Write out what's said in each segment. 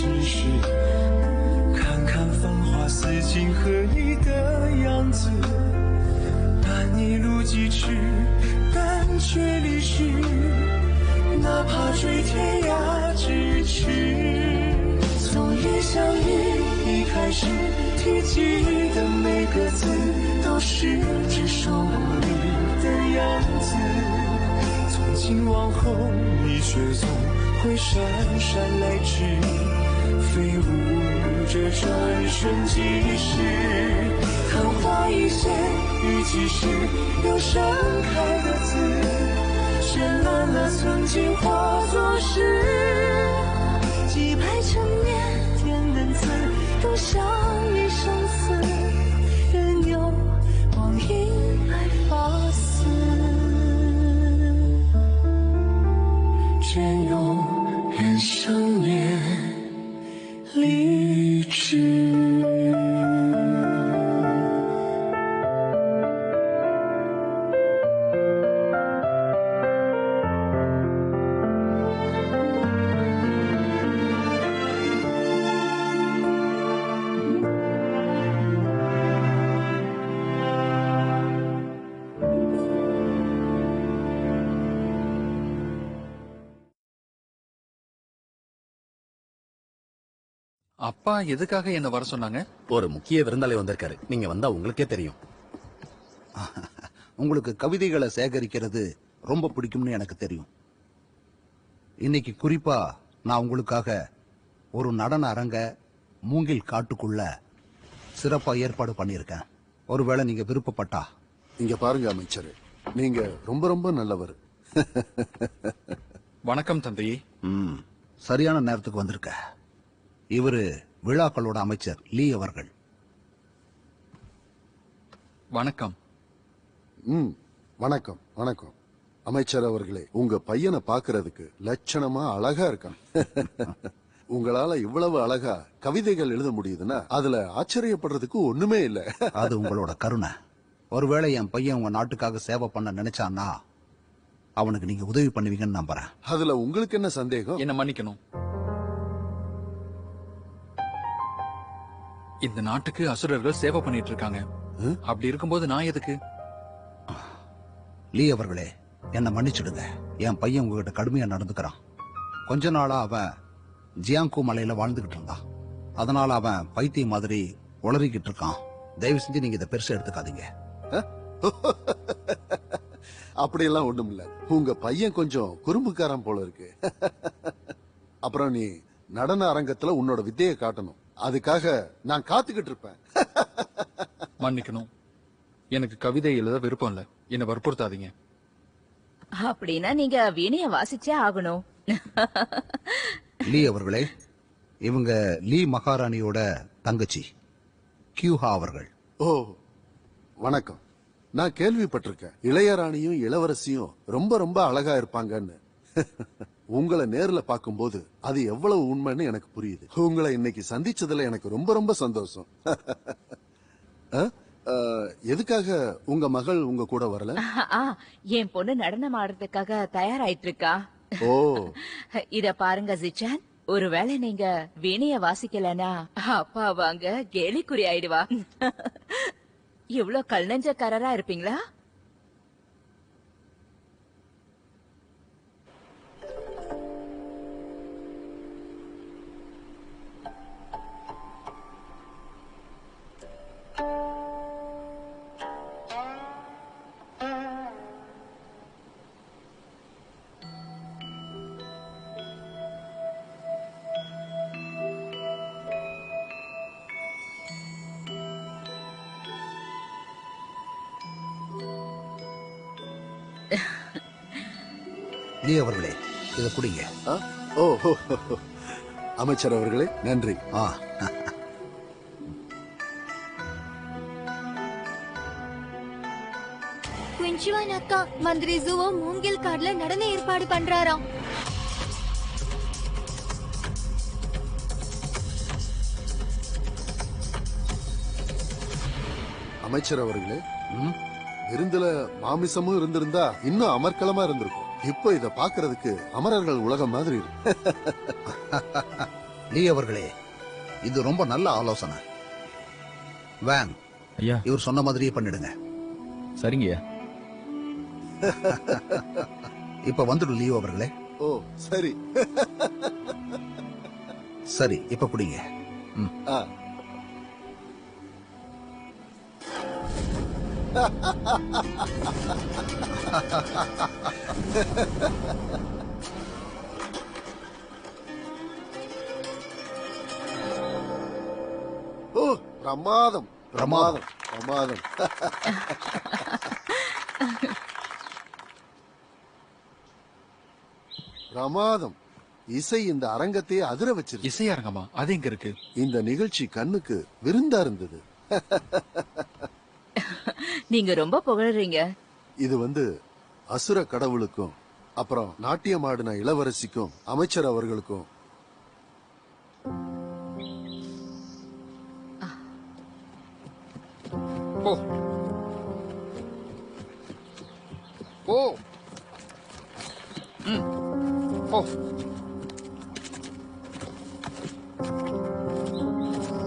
只是看看繁华似锦和你的样子，伴你路几尺，但却离世，哪怕追天涯咫尺。从一相遇一开始提及的每个字，都是只属你的样子。从今往后，你却总会姗姗来迟，飞舞着转瞬即逝。昙花一现，雨季时又盛开的字，绚烂了曾经化作诗。几百成年天人字，都像一生死，任由光阴来发丝，隽永远生灭离枝。அப்பா எதுக்காக என்ன வர சொன்னாங்க? ஒரு முக்கிய விருந்தாளி வந்திருக்காரு. நீங்க வந்தா உங்களுக்கே தெரியும். உங்களுக்கு கவிதைகளை சேகரிக்கிறது ரொம்ப பிடிக்கும்னு எனக்கு தெரியும். இன்னைக்கு குறிப்பா நான் உங்களுக்காக ஒரு நடன அரங்க மூங்கில் காட்டுக்குள்ள சிறப்பா ஏற்பாடு பண்ணியிருக்கேன். ஒருவேளை நீங்க விருப்பப்பட்டா. இங்க பாருங்க அமைச்சர், நீங்க ரொம்ப ரொம்ப நல்லவர். வணக்கம் தந்தையே. சரியான நேரத்துக்கு வந்திருக்க. இவரு விழாக்களோட அமைச்சர் லீ அவர்கள். வணக்கம். வணக்கம் வணக்கம் அமைச்சர் அவர்களே. உங்க பையனை பாக்குறதுக்கு லட்சணமா அழகா இருக்கான். உங்களால இவ்வளவு அழகா கவிதைகள் எழுத முடியுதுன்னா அதுல ஆச்சரியப்படுறதுக்கு ஒண்ணுமே இல்ல. அது உங்களோட கருணை. ஒருவேளை என் பையன் உங்க நாட்டுக்காக சேவை பண்ண நினைச்சான்னா அவனுக்கு நீங்க உதவி பண்ணுவீங்கன்னு நம்புறேன். அதுல உங்களுக்கு என்ன சந்தேகம்? என்ன மன்னிக்கணும். இந்த நாட்டுக்கு அசுரர்கள் சேவை பண்ணிட்டு இருக்காங்க. அப்படி இருக்கும்போது நான் எதுக்கு? லீ அவர்களே, என்ன மன்னிச்சிடுங்க. என் பையன் உங்ககிட்ட கடுமையா நடந்துக்கிறான். கொஞ்ச நாளா அவன் ஜியாங்கோ மலையில வாழ்ந்துகிட்டு இருந்தான். அதனால அவன் பைத்தியம் மாதிரி உளறிக்கிட்டு இருக்கான். தயவு செஞ்சு நீங்க இதை பெருசா எடுத்துக்காதீங்க. அப்படியெல்லாம் ஒண்ணும் இல்ல. உங்க பையன் கொஞ்சம் குறும்புக்காரன் போல இருக்கு. அப்புறம் நீ நடன அரங்கத்துல உன்னோட வித்தையை காட்டணும். அதுக்காக நான் காத்துக்கிட்டு இருப்பேன். மன்னிக்கணும். எனக்கு கவிதை எழுத விருப்பம் இல்ல. என்ன வற்புறுத்தாதீங்க. அப்படின்னா நீங்க வீணைய வாசிச்சே ஆகணும். லீ அவர்களே, இவங்க லீ மகாராணியோட தங்கச்சி கியூஹா அவர்கள். ஓ வணக்கம். நான் கேள்விப்பட்டிருக்கேன் இளையராணியும் இளவரசியும் ரொம்ப ரொம்ப அழகா இருப்பாங்கன்னு. உங்களை நேர்ல பார்க்கும்போது அது எவ்வளவு உண்மைன்னு எனக்கு புரியுது. உங்களை இன்னைக்கு சந்திச்சதுல எனக்கு ரொம்ப ரொம்ப சந்தோஷம். எதுக்காக உங்க மகள் உங்க கூட வரல? என் பொண்ணு நடனம் ஆடுறதுக்காக தயாராயிட்டு இருக்கா. ஓ இத பாருங்க ஜிச்சான், ஒருவேளை நீங்க வீணைய வாசிக்கலனா அப்பா வாங்க கேலிக்குறி ஆயிடுவா. இவ்ளோ கல் நெஞ்சக்காரரா இருப்பீங்களா? லீ அவர்களே, இதை குடிங்க. ஓ அமைச்சர் அவர்களே நன்றி. குஞ்சுவான் அக்கா, மந்திரி ஜுவோ மூங்கில் காடுல நடன ஏற்பாடு பண்றாராம். அமைச்சர் அவர்களே, விருந்துல மாமிசமும் இருந்திருந்தா இன்னும் அமர்க்களமா இருந்திருக்கும். இப்போ இத பாக்குறதுக்கு அமரர்கள் உலகம் மாதிரி இருக்கு. லீ அவர்களே, இது ரொம்ப நல்ல ஆலோசனை. வேன், ஐயா இவர் சொன்ன மாதிரியே பண்ணிடுங்க. சரிங்கய்யா. இப்ப வந்துடும் லியோ அவர்களே. ஓ சரி. சரி, இப்ப பிடிங்க. ஆ. ஓ பிரமாதம் பிரமாதம் பிரமாதம். பிரமாதம். இசை இந்த அரங்கத்தையே அதிர வச்சிருக்கு. இசையரங்கமா? அது எங்க இருக்கு? இந்த நிகழ்ச்சி கண்ணுக்கு விருந்தா இருந்தது. நீங்க ரொம்ப புகழறீங்க. இது அசுர கடவுளுக்கும் அப்புறம் நாட்டியமாடின இளவரசிக்கும் அமைச்சர் அவர்களுக்கும் போ போ. போ.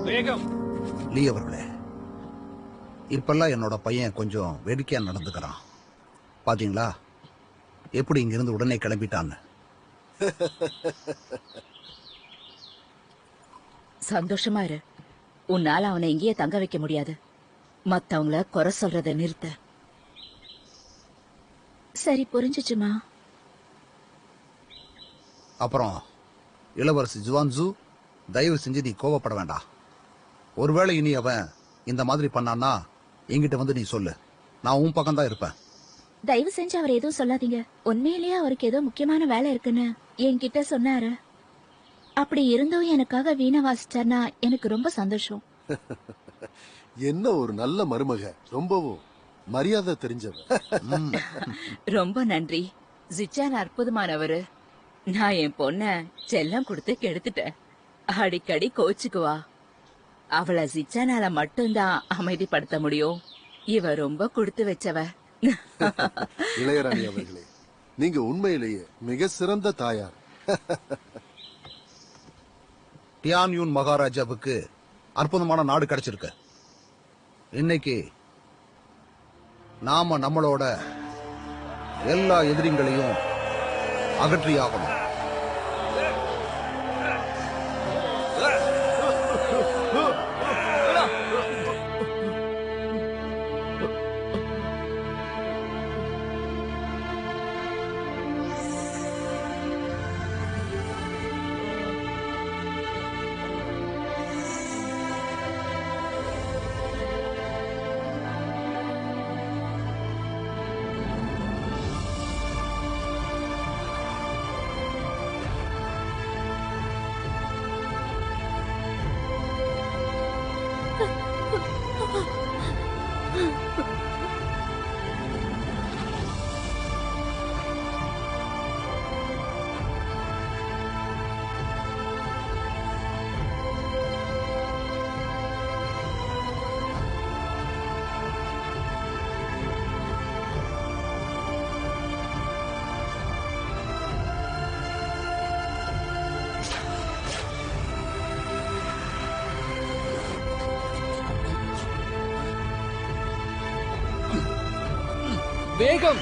வேகம். லீ அவர்களே, இப்பெல்லாம் என்னோட பையன் கொஞ்சம் வேடிக்கையா நடந்துக்கிறான். பாத்தீங்களா எப்படி இங்கிருந்து உடனே கிளம்பிட்டான்னு? சந்தோஷமா இரு. உன்னால அவனை இங்கேயே தங்க வைக்க முடியாது. மத்தவங்கள குறை சொல்றத நிறுத்த. சரி, புரிஞ்சுச்சுமா. அப்புறம் இளவரசி ஜுவான்சு, தயவு செஞ்சு நீ கோவப்பட வேண்டாம். ஒருவேளை இனி அவன் இந்த மாதிரி பண்ணான்னா என்கிட்ட வந்து நீ சொல்லு. நான் உன் பக்கம் தான் இருப்பேன். தயவு செஞ்சு அவர் எதுவும் சொல்லாதீங்க. உண்மையிலேயே அவருக்கு ஏதோ முக்கியமான வேலை இருக்குன்னு என்கிட்ட சொன்னாரு. அப்படி இருந்தும் எனக்காக வீணை வாசிச்சார்னா எனக்கு ரொம்ப சந்தோஷம். என்ன ஒரு நல்ல மருமக. ரொம்பவும் மரியாதை தெரிஞ்சவ. ரொம்ப நன்றி. ஜிச்சான் அற்புதமானவரு. நான் என் பொண்ண செல்லம் கொடுத்து கெடுத்துட்டேன். அடிக்கடி கோச்சுக்குவா. அவளை ஜிச்சானால மட்டும்தான் அமைதிப்படுத்த முடியும். இவ ரொம்ப கொடுத்து வச்சவ. இளையராணி அவர்களே, நீங்க உண்மையிலேயே மிக சிறந்த தாயார். டியான்யூன் மகாராஜாவுக்கு அற்புதமான நாடு கிடைச்சிருக்கு. இன்னைக்கு நாம நம்மளோட எல்லா எதிரிங்களையும் அகற்றியாகணும். வேகம்.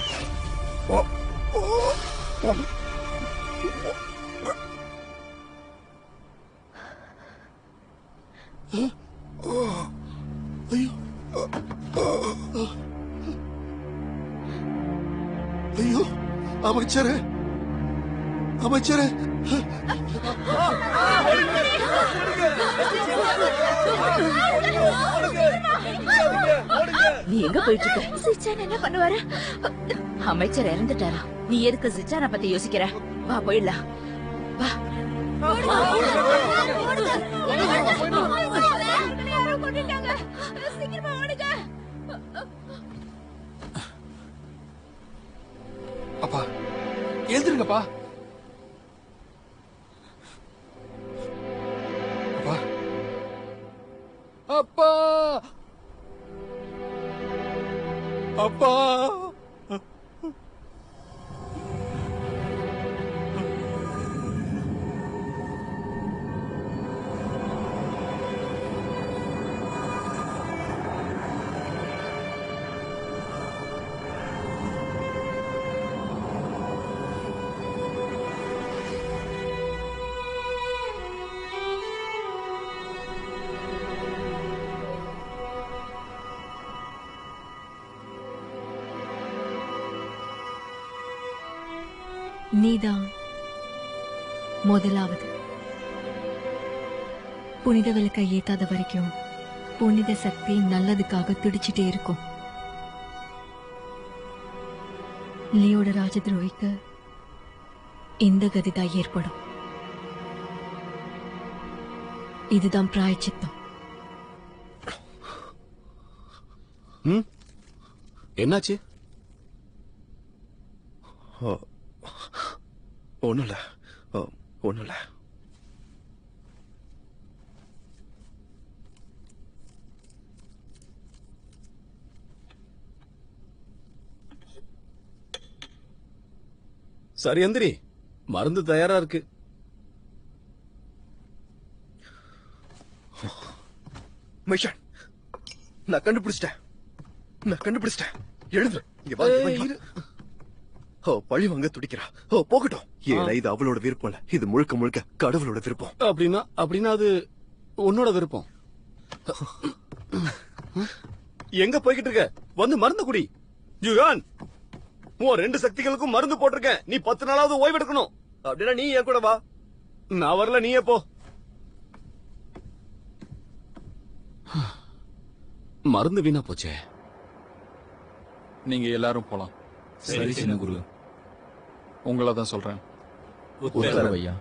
ஐயோ, அமைச்சரே, அமைச்சரே. நீ எங்க போயிட்டு இருக்க? சிச்சான் என்ன பண்ணுவாரு? அமைச்சர் இறந்துட்டாரா? நீ எதுக்கு ஜிச்சான பத்தி யோசிக்கிற? வா போயிடலாம். வா. அப்பா எழுந்துருங்கப்பா. அப்பா அப்பா அப்பா. நீதான் முதலாவது. புனித விளக்கை ஏத்தாத வரைக்கும் புனித சக்தி நல்லதுக்காக துடிச்சிட்டே இருக்கும். லியோட ராஜ துரோகிக்கு இந்த கதிதான் ஏற்படும். இதுதான் பிராயச்சித்தம். என்னாச்சு? ஒண்ணுல ஒண்ணுல. சரி எந்திரி, மருந்து தயாரா இருக்கு. மைஷான், நான் கண்டுபிடிச்சிட்டேன். எழுது. பழி வாங்க துடிக்கிறா. போகட்டும். ஏன்னா இது அவளோட விருப்பம் இல்ல, இது முழுக்க முழுக்க கடவுளோட விருப்பம். அப்படின்னா அது உன்னோட விருப்பம். எங்க போய்கிட்டு இருக்க? வந்து மருந்து குடி. யுகான், உன் 2 சக்திகளுக்கும் மருந்து போட்டிருக்கேன். நீ 10 நாளாவது ஓய்வு எடுக்கணும். அப்படின்னா நீ என் கூட வா. நான் வரல, நீயே போ. மருந்து வீணா போச்சே. நீங்க எல்லாரும் போலாம். சரி சின்ன குரு. உங்களை தான் சொல்றேன். உத்தரவையா.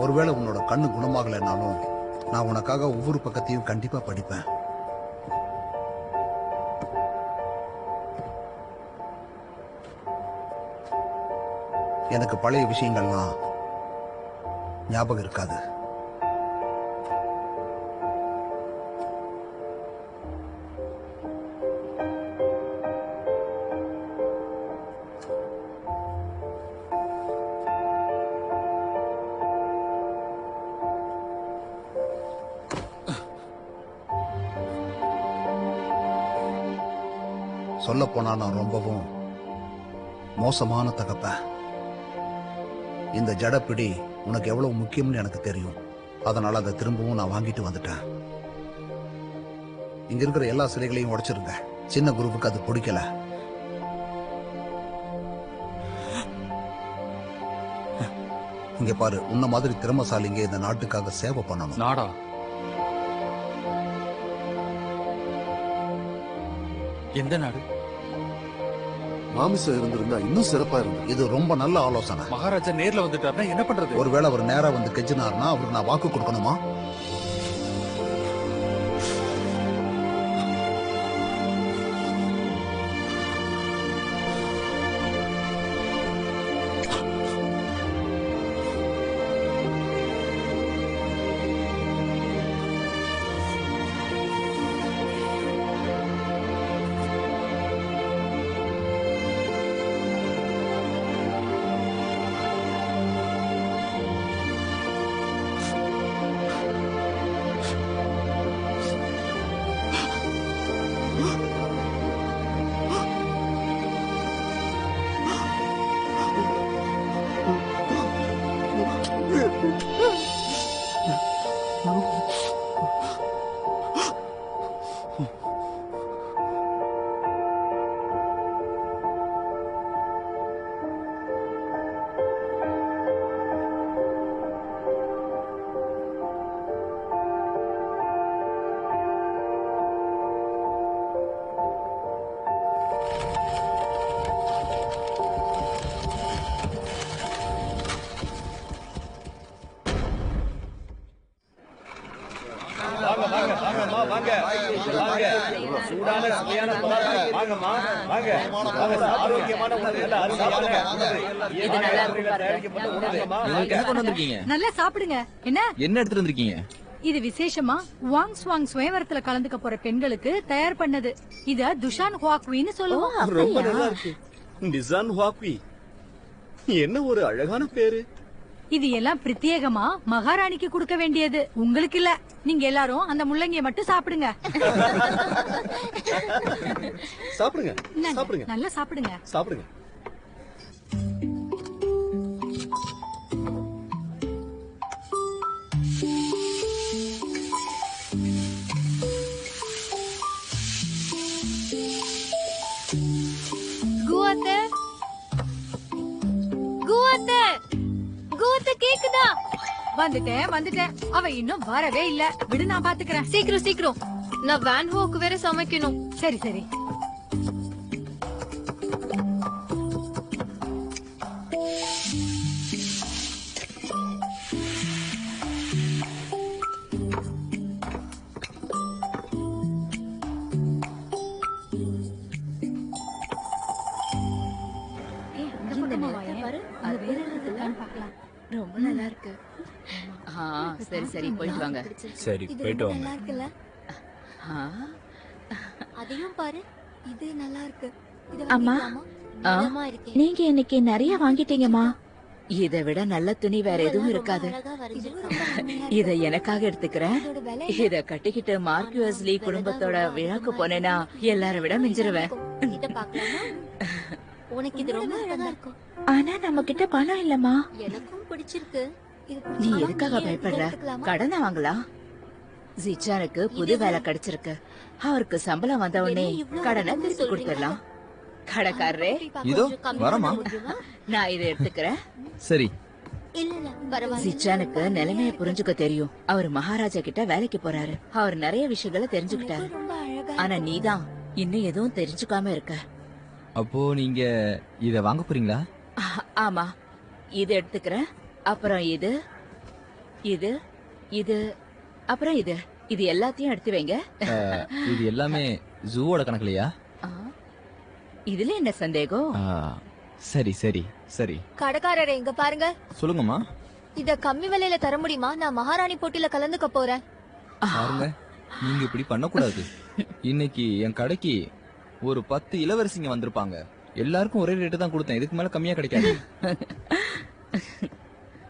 ஒருவேளை உன்னோட கண்ணு குணமாகலைன்னாலும் நான் உனக்காக ஒவ்வொரு பக்கத்தையும் கண்டிப்பா படிப்பேன். எனக்கு பழைய விஷயங்கள்லாம் ஞாபகம் இருக்காது. சொல்ல போனா நான் ரொம்பவும் மோசமான தகப்பேன். இந்த ஜடப்பிடி உனக்கு எவ்வளவு முக்கியம்னு எனக்கு தெரியும். அதனால அதை திரும்பவும் நான் வாங்கிட்டு வந்துட்டேன். இங்க இருக்கிற எல்லா சிலைகளையும் உடைச்சிருங்க. சின்ன குரூப்புக்கு அது பிடிக்கல. இங்க பாரு, உன்ன மாதிரி திறமசாலிங்க இந்த நாட்டுக்காக சேவை பண்ணணும். நாடா, எந்த நாடு? மாமிசம் இருந்திருந்தா இன்னும் சிறப்பா இருந்தது. இது ரொம்ப நல்ல ஆலோசனை. மகாராஜா நேர்ல வந்துட்டாருன்னா என்ன பண்றது? ஒருவேளை அவர் நேரா வந்து கெஞ்சினார்னா அவருக்கு நான் வாக்கு கொடுக்கணுமா? நல்லா சாப்பிடுங்க. என்ன எடுத்துட்டு வந்திருக்கீங்க? இது விசேஷமா வாங் ஸ்வாங் சுயவரத்துல கலந்துக்க போற பெண்களுக்கு தயார் பண்ணது. இத துஷான் ஹுவாக்வின்னு சொல்லுவோம். ரொம்ப நல்லா இருக்கு. நிசான் ஹுவாக்வி. என்ன ஒரு அழகான பேரு. இது எல்லாம் பிரத்யேகமா மகாராணிக்கு கொடுக்க வேண்டியது, உங்களுக்கு இல்ல. நீங்க எல்லாரும் அந்த முள்ளங்கிய மட்டும் சாப்பிடுங்க. சாப்பிடுங்க, சாப்பிடுங்க, நல்லா சாப்பிடுங்க, சாப்பிடுங்க. ராதா வந்துட்டேன் அவன் இன்னும் வரவே இல்ல. விடு, நான் பாத்துக்கிறேன். சீக்கிரம் சீக்கிரம், நான் வேன் ஹோக்கு வேற சமைக்கணும். சரி சரி. ரொம்ப நல்லா இருக்கு. சரி சரி, போயிட்டு வாங்க. சரி, போயிட்டு வாங்க. இருக்குல்ல, அதையும் பாரு, இது நல்லா இருக்கு. அம்மா, நீங்க இன்னைக்கு நிறைய வாங்கிட்டீங்கம்மா. இதை விட நல்ல துணி வேற எதுவும் இருக்காது. இத எனக்காக எடுத்துக்கிறேன். இத கட்டிக்கிட்டு மார்க்யூஸ்லி குடும்பத்தோட விழாக்கு போனேன்னா எல்லார விட மிஞ்சிருவேன். உனக்கு இது ரொம்ப அழகா இருக்கும். ஆனா நம்ம கிட்ட பணம் இல்லம்மா. எனக்கும் பிடிச்சிருக்கு. நீ எதுக்காக பயப்படுற? கடனை வாங்கலாம். ஜிச்சானுக்கு புது வேலை கிடைச்சிருக்கு. அவருக்கு சம்பளம் வந்த உடனே கடனை திருப்பி கொடுத்துடலாம். கடைக்காரரே, இதோ வரமா. நான் இதை எடுத்துக்கிறேன். சரி. ஜிச்சானுக்கு நிலைமைய புரிஞ்சுக்க தெரியும். அவர் மகாராஜா கிட்ட வேலைக்கு போறாரு. அவர் நிறைய விஷயங்களை தெரிஞ்சுக்கிட்டாரு. ஆனா நீதான் இன்னும் எதுவும் தெரிஞ்சுக்காம இருக்க. அப்போ நீங்க இத வாங்க போறீங்களா? ஆமா, இது எடுத்துக்கிறேன். அப்புறம் இது இது இது அப்புறம் இது இது எல்லாத்தையும் எடுத்து வைங்க. இது எல்லாமே ஜூவோட கணக்குலையா? இதுல என்ன சந்தேகம்? சரி சரி சரி. கடைக்காரரே, இங்க பாருங்க. சொல்லுங்கம்மா. இத கம்மி விலையில தர முடியுமா? நான் மகாராணி போட்டியில கலந்துக்க போறேன். பாருங்க, நீங்க இப்படி பண்ணக்கூடாது. இன்னைக்கு என் கடைக்கு ஒரு 10 இளவரசிங்க வந்திருப்பாங்க. எல்லாருக்கும் ஒரே ரேட்டு தான் கொடுத்தேன். இதுக்கு மேல கம்மியா கிடைக்காது.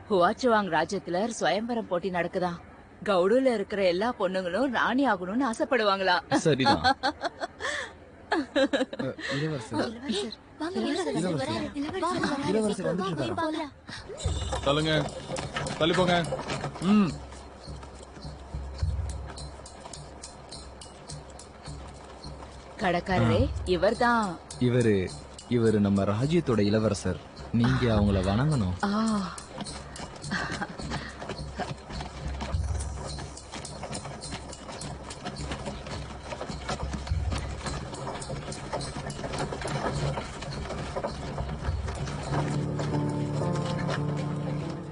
ஹுவாச்சுவாங் ராஜ்யத்துல சுயம்பரம் போட்டி நடக்குதாம். கவுடுல இருக்கிற எல்லா பொண்ணுங்களும் ராணி ஆகணும்னு ஆசைப்படுவாங்களா? சரிதான். சொல்லுங்க, தள்ளி போங்க. கடைக்காரரே, இவர்தான். இவரு நம்ம ராஜ்யத்தோட இளவரசர். நீங்க அவங்கள வணங்கணும்.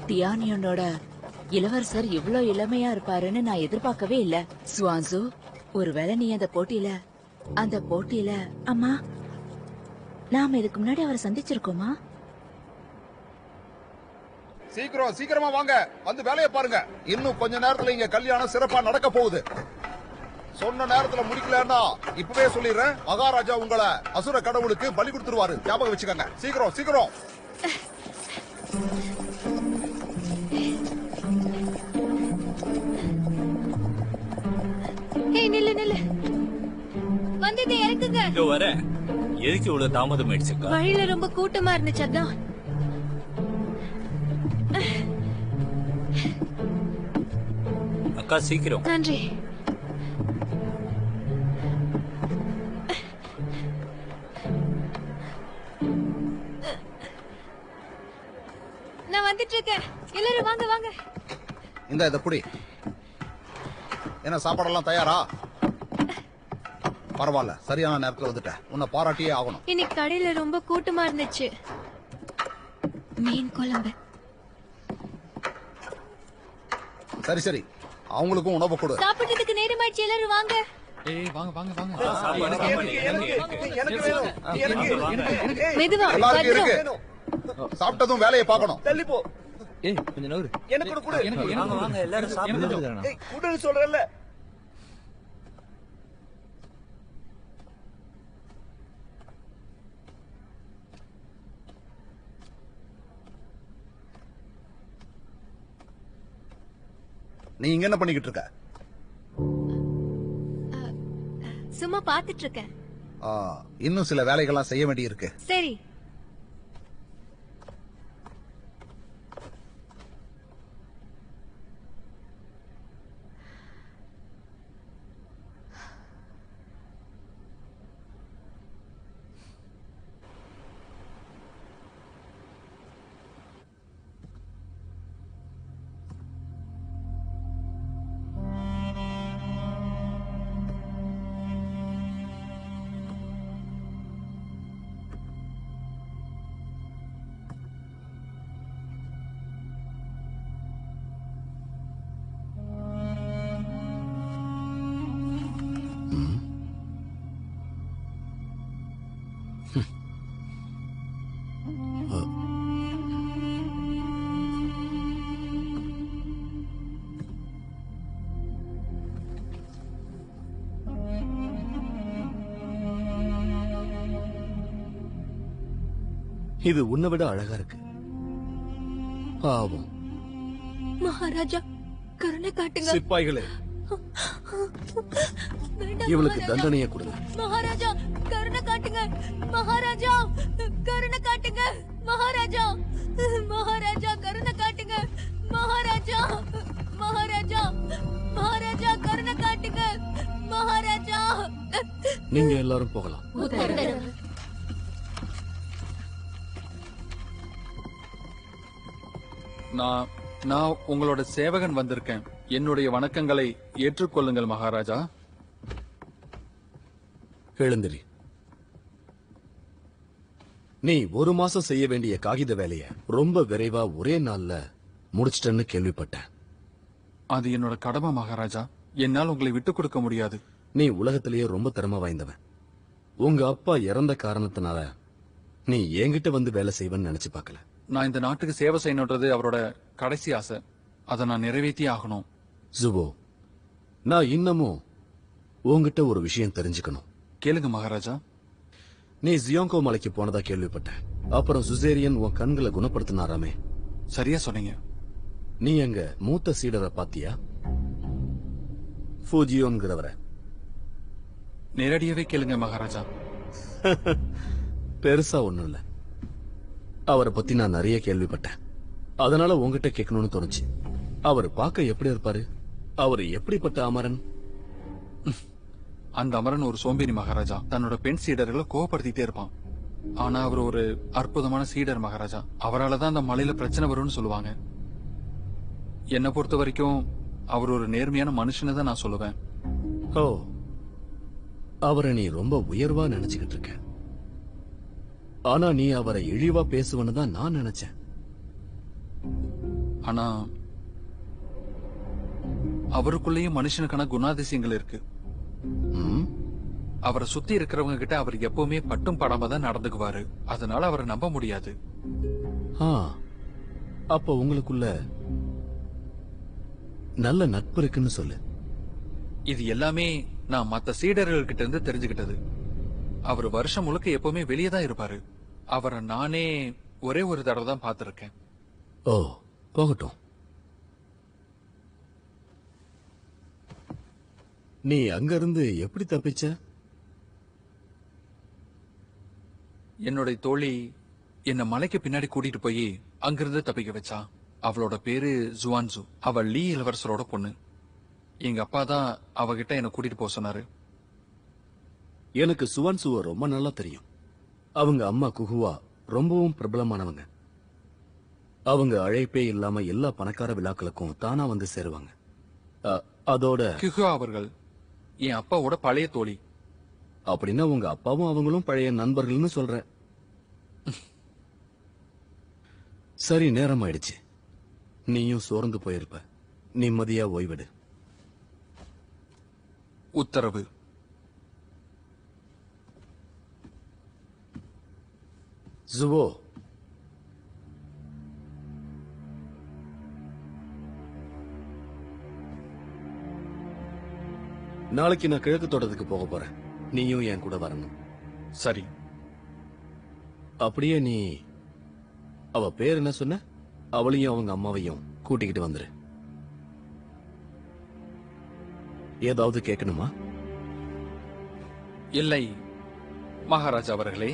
டியானியனோட இளவரசர் இவ்ளோ இளமையா இருப்பாருன்னு நான் எதிர்பார்க்கவே இல்ல. சுவான்சு, ஒருவேளை நீ அந்த போட்டியில அம்மா, நாம இதுக்கு முன்னாடி அவரை சந்திச்சிருக்கோமா? சீக்கிரமா வாங்க, வந்து வேலையை பாருங்க. இன்னும் கொஞ்ச நேரத்துல இங்க கல்யாணம் சிறப்பா நடக்க போகுது. சொன்ன நேரத்துல முடிக்கலன்னா இப்பவே சொல்லிடுறேன், மகாராஜா உங்களை அசுர கடவுளுக்கு பலி கொடுத்துருவாரு. ஞாபகம் வச்சுக்கோங்க. சீக்கிரம். நில்லு. வந்தது இறக்குங்க. இதோ வரேன். எதுக்கு இவ்வளவு தாமதம் ஆயிடுச்சுக்கா? வழியில ரொம்ப கூட்டமா இருந்துச்சு, அதான். அக்கா சீக்கிரம். நன்றி. நான் வந்துட்டு இருக்கேன். எல்லாரும் வாங்க. இத புடி. என்ன சாப்பாடெல்லாம் தயாரா? பரவாயில்ல, சரியான நேரத்துல வந்துட்ட. உன்னை பாராட்டியே ஆகணும். இன்னைக்கு கடையில ரொம்ப கூட்டமா இருந்துச்சு. மீன் குழம்பு. சரி, அவங்களுக்கும் உணவு கொடு. சாப்பிட்டதுக்கு நேரமாயிடுச்சு, எல்லாரும் வாங்க. மெதுவா. எல்லாருக்கும் இருக்கு. சாப்பிட்டதும் வேலையை பார்க்கணும். தள்ளி போ. கொஞ்சம் நவரு. எனக்கு கொடு. வாங்க எல்லாரும் சாப்பிடுங்க. குடுன்னு சொல்றேன்ல. நீ இங்க என்ன பண்ணிக்கிட்டு இருக்க? சும்மா பாத்துட்டு இருக்கேன். இன்னும் சில வேலைகள்லாம் செய்ய வேண்டி இருக்கு. சரி. இது உன்னை விட அழகா இருக்கு. பாவம். மகாராஜா கருணை காட்டுங்க. சிப்பாய்களே, இவளுக்கு தண்டனையை கொடுங்க. மகாராஜா கருணை காட்டுங்க. மகாராஜா கருணை காட்டுங்க. மகாராஜா மகாராஜா கருணை காட்டுங்க. மகாராஜா மகாராஜா மகாராஜா கருணை காட்டுங்க. மகாராஜா நீங்க எல்லாரும் போகலாம். நான் உங்களோட சேவகன் வந்திருக்கேன். என்னுடைய வணக்கங்களை ஏற்றுக்கொள்ளுங்கள் மகாராஜா. எழுந்திரி. நீ ஒரு மாசம் செய்ய வேண்டிய காகித வேலைய ரொம்ப விரைவா ஒரே நாள்ல முடிச்சிட்டேன்னு கேள்விப்பட்டேன். அது என்னோட கடமை மகாராஜா. என்னால் உங்களை விட்டுக் கொடுக்க முடியாது. நீ உலகத்திலேயே ரொம்ப திறமை வாய்ந்தவன். உங்க அப்பா இறந்த காரணத்தினால நீ என்கிட்ட வந்து வேலை செய்வன்னு நினைச்சு பார்க்கல. நான் இந்த நாட்டுக்கு சேவை செய்யணுன்றது அவரோட கடைசி ஆசை. அதை நான் நிறைவேற்றி ஆகணும். ஜுபோ, நான் இன்னமும் உங்ககிட்ட ஒரு விஷயம் தெரிஞ்சுக்கணும். கேளுங்க மகாராஜா. நீ ஜியோங்கோ மலைக்கு போனதா கேள்விப்பட்டேன். அப்புறம் சுசேரியன் உன் கண்களை குணப்படுத்தினாராமே. சரியா சொன்னீங்க. நீ எங்க மூத்த சீடரை பாத்தியா? ஃபூஜியோங்கிறவரை. நேரடியாவே கேளுங்க மகாராஜா. பெருசா ஒண்ணும் இல்ல. அவரை பத்தி நான் நிறைய கேள்விப்பட்டேன். அதனால உங்ககிட்ட கேட்கணும்னு தோணுச்சு. அவர் பார்க்க எப்படி இருப்பாரு? அவர் எப்படிப்பட்ட அமரன்? அந்த அமரன் ஒரு சோம்பேறி மகாராஜா. தன்னோட பெண் சீடர்களை கோவப்படுத்திட்டே இருப்பான். ஆனா அவர் ஒரு அற்புதமான சீடர் மகாராஜா. அவரால் தான் அந்த மலையில பிரச்சனை வரும்னு சொல்லுவாங்க. என்னை பொறுத்த வரைக்கும் அவர் ஒரு நேர்மையான மனுஷன்னு தான் நான் சொல்லுவேன். ஓ, அவரை நீ ரொம்ப உயர்வா நினைச்சுக்கிட்டு இருக்க. ஆனா நீ அவரை இழிவா பேசுவன்னு தான் நான் நினைச்சேன். ஆனா அவருக்குள்ளேயும் மனுஷனுக்கான குணாதிசயங்கள் இருக்கு. அவரை சுத்தி இருக்கிறவங்க கிட்ட அவர் எப்பவுமே பட்டும் படாம தான் நடந்துக்குவாரு. அதனால அவரை நம்ப முடியாது. அப்ப உங்களுக்குள்ள நல்ல நட்பு இருக்குன்னு சொல்லு. இது எல்லாமே நான் மத்த சீடர்கள் கிட்ட இருந்து தெரிஞ்சுக்கிட்டது. அவர் வருஷம் முழுக்க எப்பவுமே வெளியே தான் இருப்பாரு. அவரை நானே ஒரே ஒரு தடவை தான் பார்த்திருக்கேன். ஓ, போகட்டும். நீ அங்கிருந்து எப்படி தப்பிச்ச? என்னுடைய தோழி என்ன மலைக்கு பின்னாடி கூட்டிட்டு போய் அங்கிருந்து தப்பிக்க வச்சா. அவளோட பேரு ஜுவான்சு. அவள் லீ இளவரசரோட பொண்ணு. எங்க அப்பா தான் அவகிட்ட என்ன கூட்டிட்டு போக சொன்னாரு. எனக்கு சுவான்சுவ ரொம்ப நல்லா தெரியும். அவங்க அம்மா குகுவா ரொம்பவும் பிரபலமானவங்க. அவங்க அழைப்பே இல்லாம எல்லா பணக்கார விழாக்களுக்கும் தானா வந்து சேருவாங்க. அதோட குகுவா அவர்கள் என் அப்பாவோட பழைய தோழி. அப்படின்னா உங்க அப்பாவும் அவங்களும் பழைய நண்பர்கள்னு சொல்ற. சரி, நேரம் ஆயிடுச்சு. நீயும் சோர்ந்து போயிருப்ப. நிம்மதியா ஓய்விடு. உத்தரவு. ஜுவோ, நாளைக்கு நான் கிழக்கு தோட்டத்துக்கு போக போறேன். நீயும் என் கூட வரணும். சரி. அப்படியே நீ அவ பேர் என்ன சொன்ன? அவளையும் அவங்க அம்மாவையும் கூட்டிக்கிட்டு வந்துரு. ஏதாவது கேட்கணுமா? இல்லை மகாராஜா அவர்களே.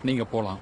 நீங்க போலாம்.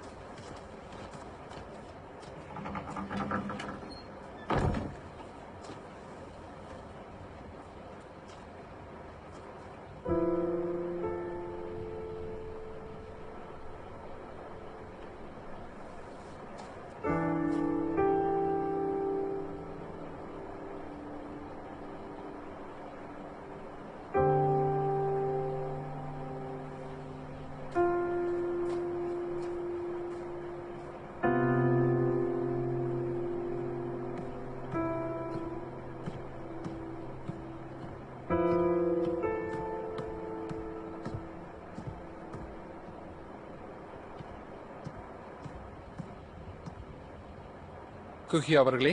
குஹி அவர்களே,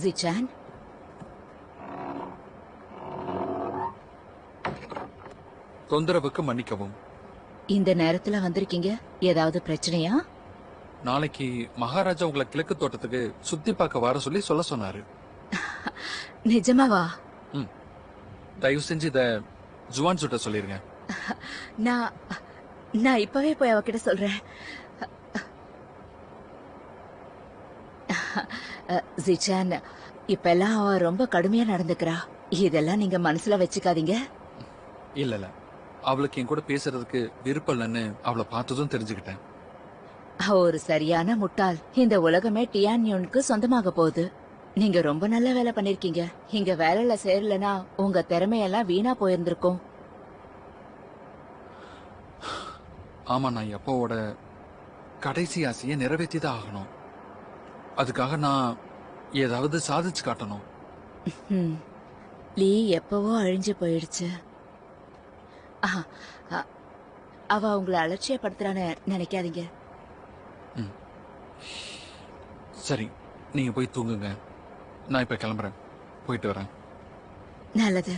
ஜிச்சான், தொந்தரவுக்கு மன்னிக்கவும். இந்த நேரத்துல வந்திருக்கீங்க, ஏதாவது பிரச்சனையா? நாளைக்கு மகாராஜா உங்களை கிழக்கு தோட்டத்துக்கு சுத்தி பார்க்க வர சொல்லி சொல்ல சொன்னாரு. நிஜமாவா? தயவு செஞ்சு இத ஜுவான் சுட்ட சொல்லிருங்க. நான் இப்பவே போய் அவகிட்ட சொல்றேன். ஜிச்சான், இப்பெல்லாம் அவ ரொம்ப கடுமையா நடந்துக்கிறா. இதெல்லாம் நீங்க மனசுல வச்சுக்காதீங்க. இல்ல, அவளுக்கு என் கூட பேசுறதுக்கு விருப்பம் இல்லைன்னு அவளை பார்த்ததும் தெரிஞ்சுக்கிட்டேன். ஒரு சரியான முட்டாள். இந்த உலகமே டியான்யூனுக்கு சொந்தமாக போகுது. நீங்க ரொம்ப நல்ல வேலை பண்ணிருக்கீங்க. இங்க வேலையில சேரலனா உங்க திறமையெல்லாம் வீணா போயிருந்திருக்கும். ஆமா, நான் அப்பாவோட கடைசி ஆசையை நிறைவேற்றிதான் ஆகணும். அதுக்காக நான் ஏதாவது சாதிச்சு காட்டணும். லீ எப்பவோ அழிஞ்சு போயிடுச்சு. அவ உங்களை அலட்சியப்படுத்துறான்னு நினைக்காதீங்க. சரி, நீங்க போய் தூங்குங்க. நான் இப்ப கிளம்புறேன், போயிட்டு வரேன். நல்லது.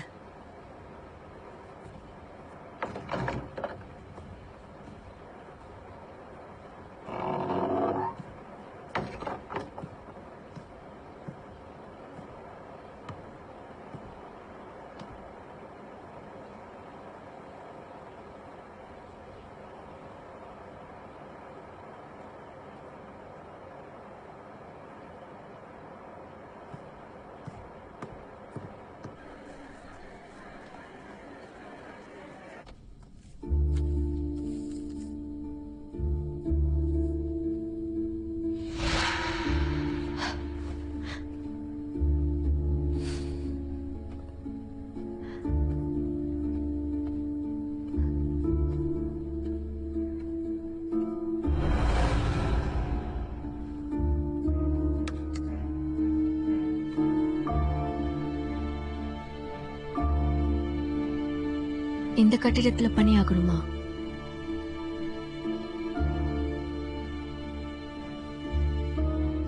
இந்த கட்டிடத்துல பணியாகணுமா?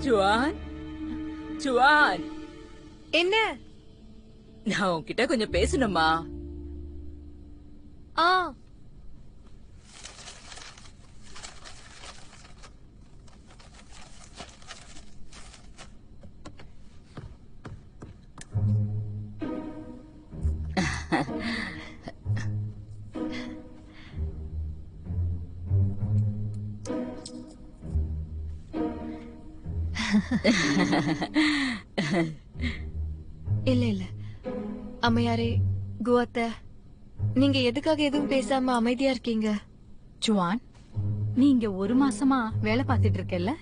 ஜுவான், ஜுவான், என்ன? நான் உன்கிட்ட கொஞ்சம் பேசணுமா? இல்ல இல்ல அம்மையாரே, குவாத்த, நீங்க எதுக்காக எதுவும் பேசாம அமைதியா இருக்கீங்க? ஜுவான், நீ இங்க 1 மாசமா வேலை பார்த்துட்டு இருக்கல்ல?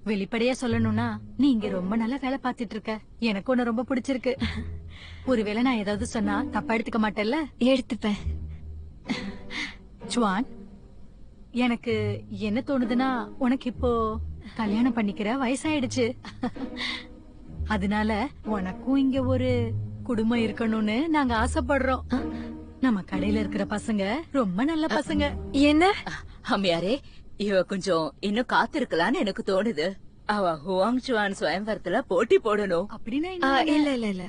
வெளிப்படையா சொல்லணும்னா நீ இங்க ரொம்ப நல்லா வேலை பார்த்துட்டு இருக்க. எனக்கு உன்னை ரொம்ப பிடிச்சிருக்கு. ஒருவேளை நான் ஏதாவது சொன்னா தப்பா எடுத்துக்க மாட்டேல்ல? எடுத்துப்பேன். ஜுவான், எனக்கு என்ன தோணுதுன்னா, உனக்கு இப்போ கல்யாணம் பண்ணிக்கிற வயசாயிடுச்சு. அதனால உனக்கும் இங்க ஒரு குடும்பம் இருக்கணும்னு நாங்க ஆசைப்படுறோம். நம்ம கடையில இருக்கிற பசங்க ரொம்ப நல்ல பசங்க. என்ன அம்மையாரே, இவ கொஞ்சம் இன்னும் காத்திருக்கலான்னு எனக்கு தோணுது. அவ ஹுவாங் சுவான் சுயம்பரத்துல போட்டி போடணும். அப்படின்னா இல்ல இல்ல இல்ல,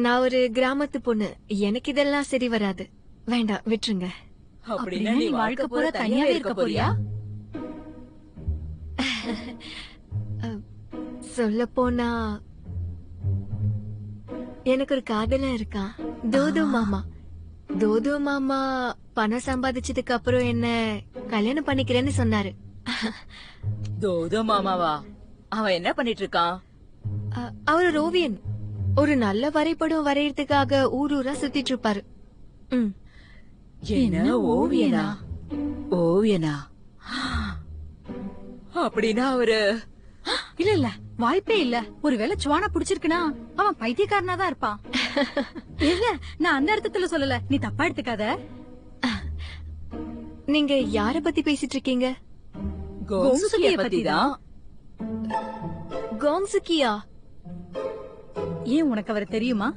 நான் ஒரு கிராமத்து பொண்ணு. எனக்கு இதெல்லாம் சரி வராது. வேண்டாம், விட்டுருங்க. அப்படின்னா நீ வாழ்க்கை பூரா தனியாவே இருக்க போறியா? சொல்ல போனா எனக்கு ஒரு காதலன் இருக்கான், தோது மாமா. தோது மாமா பணம் சம்பாதிச்சதுக்கு அப்புறம் என்ன கல்யாணம் பண்ணிக்கிறேன்னு சொன்னாரு. தோது மாமாவா? அவன் என்ன பண்ணிட்டு இருக்கான்? அவர் ஒரு ஓவியன். ஒரு நல்ல வரைபடம் வரையறதுக்காக ஊரூரா சுத்திட்டு இருப்பாரு. என்ன ஓவியனா? ஓவியனா? அப்படின்னா அவரு இல்ல இல்ல, வாய்ப்பே இல்ல. ஒருவேளை சுவானா பிடிச்சிருக்குன்னா அவன் பைத்தியக்காரனா தான் இருப்பான். இல்ல, நான் அந்த அர்த்தத்துல சொல்லல, நீ தப்பா எடுத்துக்காத. நீங்க யார பத்தி பேசிட்டு இருக்கீங்க? கோங்சுகிய பத்தி தான். கோங்சுகியா? ஏன், உனக்கு அவரை தெரியுமா?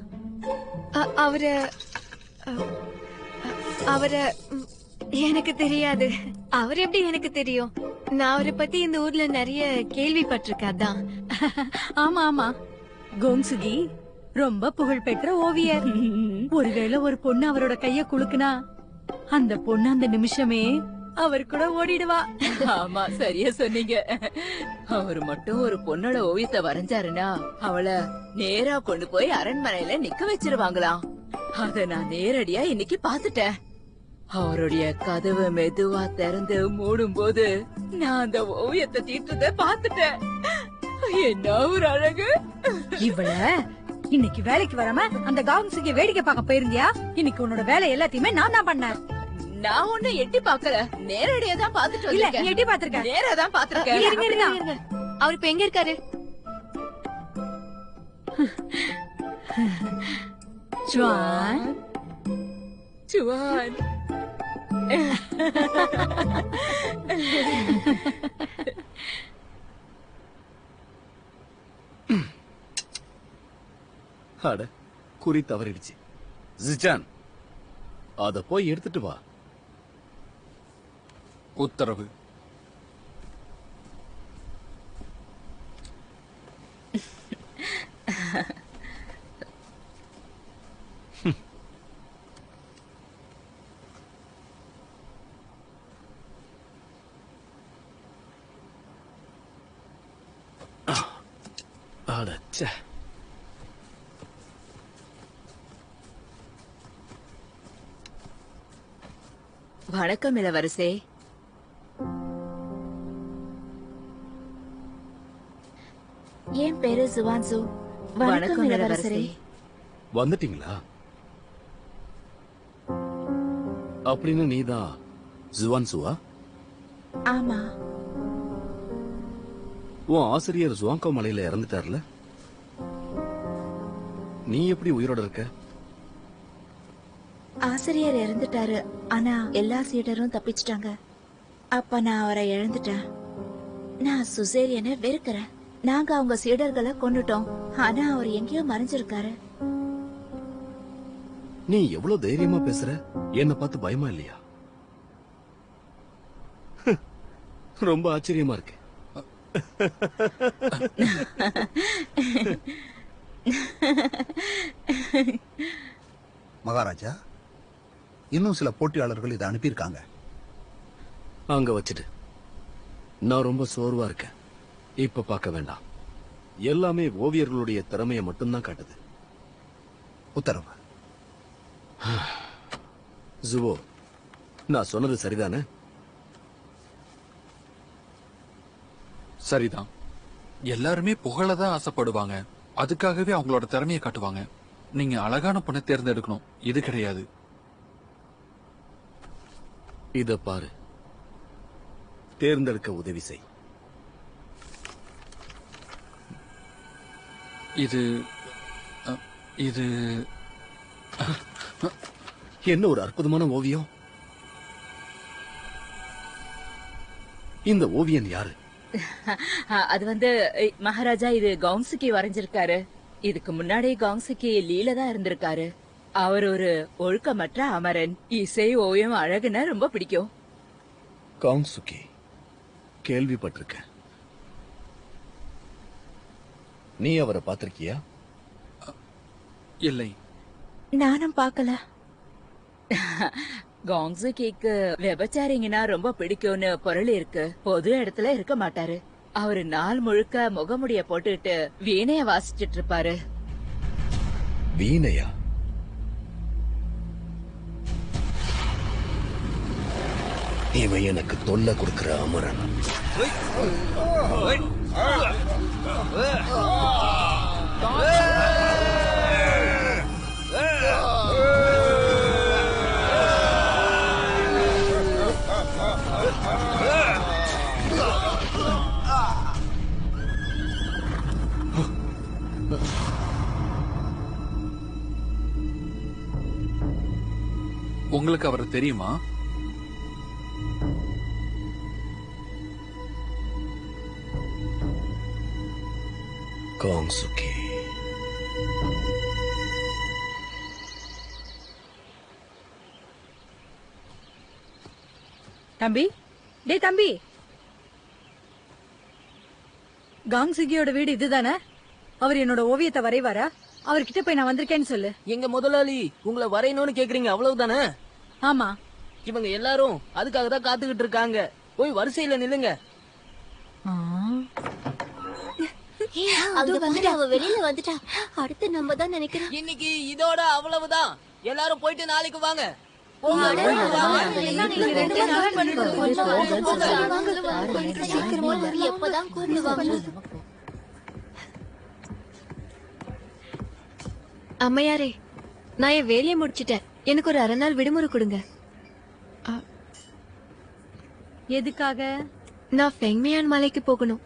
அவரை எனக்கு தெரியாது. அவர் எப்படி எனக்கு தெரியும்? நான் அவரை பத்தி இந்த ஊர்ல நிறைய கேள்விப்பட்டிருக்கேன். அதான். ஆமா ஆமா, கோங்சுகி ரொம்ப புகழ்பெற்ற ஓவியர். ஒருவேளை ஒரு பொண்ணு அவரோட கைய குலுக்குனா அந்த பொண்ணு அந்த நிமிஷமே அவர் கூட ஓடிடுவா. ஆமா, சரியா சொன்னீங்க. அவர் மட்டும் ஒரு பொண்ணோட ஓவியத்தை வரைஞ்சாருன்னா அவளை நேரா கொண்டு போய் அரண்மனையில நிக்க வச்சிருவாங்களாம். அத நான் நேரடியா இன்னைக்கு பாத்துட்டேன். அவருடைய கதவு மெதுவா திறந்து மூடும் போது நான் அந்த ஓவியத்தை தீட்டுறத பாத்துட்டேன். என்ன ஒரு அழகு! இவள இன்னைக்கு வேலைக்கு வராம அந்த காங்சுக்கு வேடிக்கை பார்க்க போயிருந்தியா? இன்னைக்கு உன்னோட வேலை எல்லாத்தையுமே நான் தான் பண்ணேன். நான் ஒண்ணு எட்டி பாக்கல, நேரடியா தான் பாத்துட்டு இல்ல, வந்திருக்கேன். நீ எட்டி பாத்திருக்க. நேரா தான் பாத்திருக்கேன். இருங்க. அவர் இப்ப எங்க இருக்காரு? Juan, Juan. அட, குறி தவறிடுச்சு. ஜிச்சான், அத போய் எடுத்துட்டு வா. உத்தரவு. அடச்சே. வணக்கம் இளவரசே. என் பேரு ஜுவான்சு. வணக்கம் இளவரசரே. வந்துட்டீங்களா? அப்படின்னு நீதான் ஜுவான்சுவா? ஆமா. உன் ஆசிரியர் ஜுவாங்கோ மலையில இறந்துட்டார்ல, நீ எப்படி உயிரோட இருக்க? ஆசிரியர் இறந்துட்டாரு, ஆனா எல்லா சீடரும் தப்பிச்சிட்டாங்க. அப்ப நான் அவரை இழந்துட்டேன். நான் சுசேரியனை வெறுக்கிறேன். நாங்க அவங்க சீடர்களை கொன்னுட்டோம், ஆனா அவர் எங்கேயோ மறைஞ்சிருக்காரு. நீ எவ்வளவு தைரியமா பேசுற? என்ன பார்த்து பயமா இல்லையா? ரொம்ப ஆச்சரியமா இருக்கு. மகாராஜா, இன்னும் சில போட்டியாளர்கள் இதை அனுப்பியிருக்காங்க. அங்க வச்சுட்டு. நான் ரொம்ப சோர்வா இருக்கேன். இப்ப பார்க்க வேண்டாம். எல்லாமே ஓவியர்களுடைய திறமையை மட்டும்தான் காட்டுது. உத்தரவு. ஜுவோ, நான் சொன்னது சரிதானே? சரிதான். எல்லாருமே புகழதான் ஆசைப்படுவாங்க. அதுக்காகவே அவங்களோட திறமையை காட்டுவாங்க. நீங்க அழகான பொண்ணை தேர்ந்தெடுக்கணும், இது கிடையாது. இத பாரு, தேர்ந்தெடுக்க உதவி செய். இது இது என்ன ஒரு அற்புதமான ஓவியம்! இந்த ஓவியன் யாரு? அது வந்து மகாராஜா, இது காங்சுகி வரைஞ்சிருக்காரு. இதுக்கு முன்னாடி காங்சுகி லீல தான் இருந்திருக்காரு. அவர் ஒரு ஒழுக்கமற்ற அமரன். இசை ஓவியம் அழகுன்னா ரொம்ப பிடிக்கும். காங்சுகி கேள்விப்பட்டிருக்கேன். நீ அவரை பார்த்திருக்கியா? இல்லை, நானும் பார்க்கல. காங்சுகிக்கு விபச்சாரிங்கன்னா ரொம்ப பிடிக்கும்னு பொருள் இருக்கு. பொது இடத்துல இருக்க மாட்டாரு. அவரு நாள் முழுக்க முகமுடிய போட்டுக்கிட்டு வீணைய வாசிச்சிட்டு இருப்பாரு. வீணையா? இவன் எனக்கு தொல்லை கொடுக்கிற அமரன். உங்களுக்கு அவரை தெரியுமா? காங்சுகி. தம்பி, டேய் தம்பி, காங்சிகியோட வீடு இதுதானே? அவர் என்னோட ஓவியத்தை வரைவாரா? அவர்கிட்ட போய் நான் வந்திருக்கேன்னு சொல்லு. எங்க முதலாளி உங்களை வரையணும்னு கேக்குறீங்க, அவ்வளவுதானே? ஆமா. இவங்க எல்லாரும் அதுக்காக தான் காத்துக்கிட்டு இருக்காங்க. போய் வரிசையில நில்லுங்க. வெளியில வந்துட்டா. அடுத்து நம்ம தான் நினைக்கிறேன். இன்னைக்கு இதோட அவ்வளவுதான். எல்லாரும் போயிட்டு நாளைக்கு வாங்க. எப்பதான் கூப்பிடுவாங்க? அம்மையாரே, நான் என் வேலையை முடிச்சிட்டேன். எனக்கு ஒரு 1/2 நாள் விடுமுறை கொடுங்க. எதுக்காக? நான் ஃபெங்மியான் மலைக்கு போகணும்,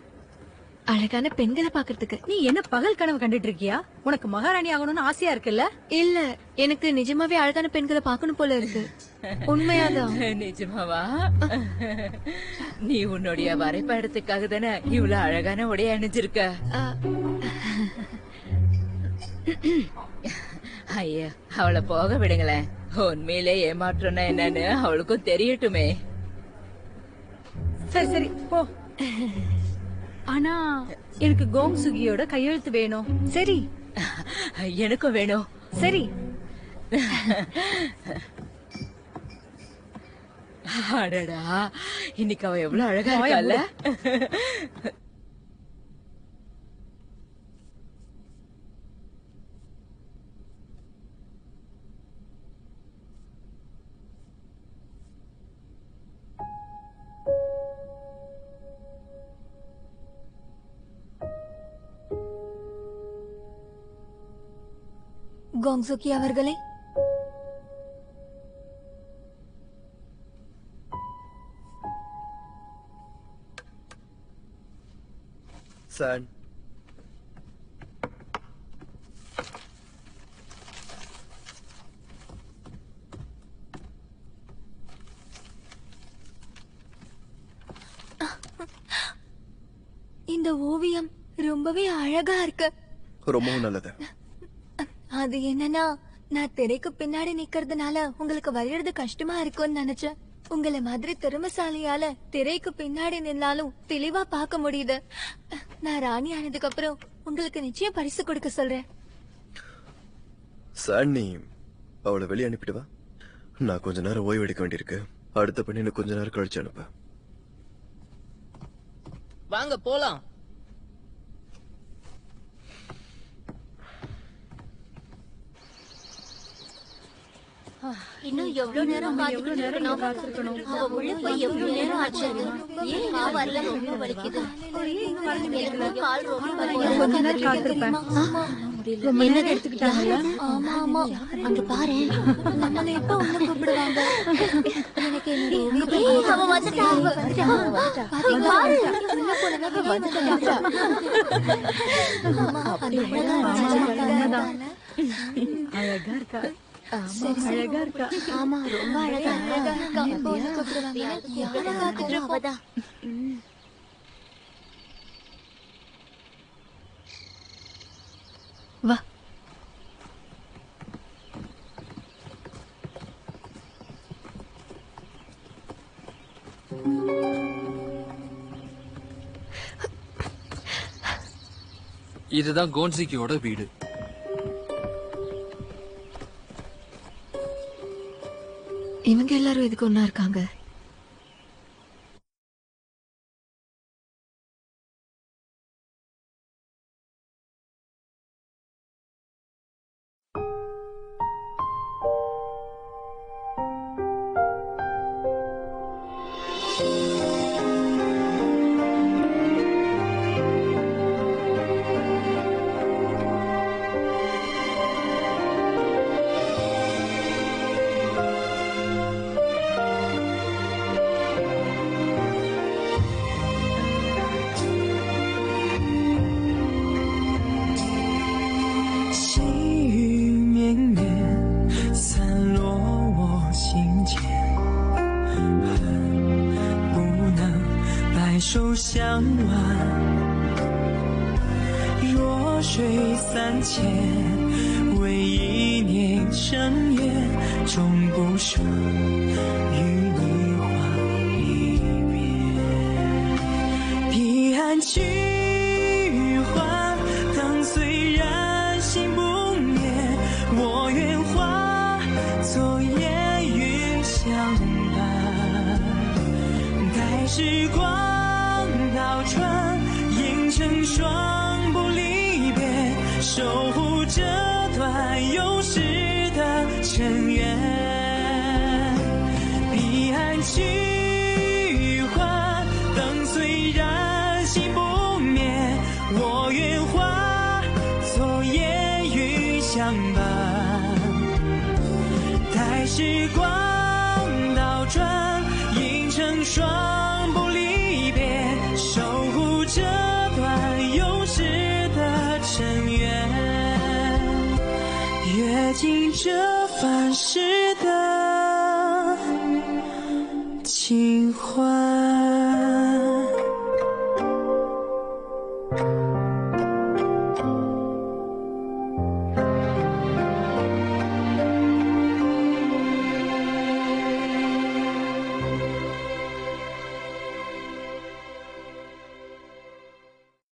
அழகான பெண்களை பாக்குறதுக்கு. நீ என்ன பகல் கனவு கண்டுட்டு இருக்கியா? உனக்கு மகாராணி ஆகணும்னு ஆசையா இருக்குல்ல? இல்ல, எனக்கு நிஜமாவே அழகான பெண்களை பாக்கணும் போல இருக்கு. உண்மையாதான். நிஜமாவா? நீ உன்னுடைய வரைபடத்துக்காக தானே இவ்வளவு அழகான உடைய அணிஞ்சிருக்க? ஐயா, அவளை போக விடுங்களேன். உண்மையிலே ஏமாற்றம்னா என்னன்னு அவளுக்கும் தெரியட்டுமே. சரி சரி போ. ஆனா எனக்கு கோங்சுகியோட கையெழுத்து வேணும். சரி, எனக்கும் வேணும். சரி. அடடா, இன்னைக்கு அவ எவ்வளவு அழகா இருக்கால. கோங்சுகி அவர்களே, சார், இந்த ஓவியம் ரொம்பவே அழகா இருக்கு. ரொம்பவும் நல்லது. அது என்னன்னா, நான் திரைக்கு பின்னாடி நிக்கிறதுனால உங்களுக்கு வரையறது கஷ்டமா இருக்கும்னு நினைச்சேன். உங்களை மாதிரி திறமைசாலியால திரைக்கு பின்னாடி நின்னாலும் தெளிவா பார்க்க முடியுது. நான் ராணி ஆனதுக்கு அப்புறம் உங்களுக்கு நிச்சயம் பரிசு கொடுக்க சொல்றேன். சார், நீ அவளை வெளியே அனுப்பிட்டு வா. நான் கொஞ்ச நேரம் ஓய்வு எடுக்க வேண்டியிருக்கு. அடுத்த பண்ணி கொஞ்ச நேரம் கழிச்சு அனுப்ப. வாங்க போலாம். இன்னும் எவ்வளவு நேரம் காத்திருக்கணும்? அவ உள்ள போய் எவ்வளவு நேரம் ஆச்சு? ஏன் நான் வரல? ரொம்ப வலிக்குது. எனக்கு கால் ரொம்ப வலிக்குது. கொஞ்ச நேரம் காத்திருப்பேன். ரொம்ப நேரம் எடுத்துக்கிட்டாங்களா? ஆமா ஆமா, அங்க பாரு. நம்மள எப்ப உள்ள கூப்பிடுவாங்க? எனக்கு அவ வந்துட்டா. பாத்தீங்களா? உள்ள போனவங்க வந்துட்டா. அழகா இருக்கா. அழகா இருக்கா. ஆமா, ரொம்ப அழகா இருக்கா. எப்ப உள்ள கூப்பிடுவாங்க? எவ்வளவு காத்துட்டு இருக்கோம். வா. இதுதான் கோன்சிகியோட வீடு. இவங்க எல்லாரும் எதுக்கு ஒன்னா இருக்காங்க?手相挽，弱水三千，为一念生缘，终不舍与你花一昨夜雨相伴，待时光倒转，映成双不离别，守护这段有时的尘缘。彼岸去还，灯虽然心不灭，我愿化昨夜雨相伴，待时光倒转，映成双不离别，守护这段有时的尘缘，阅尽这凡世的情怀。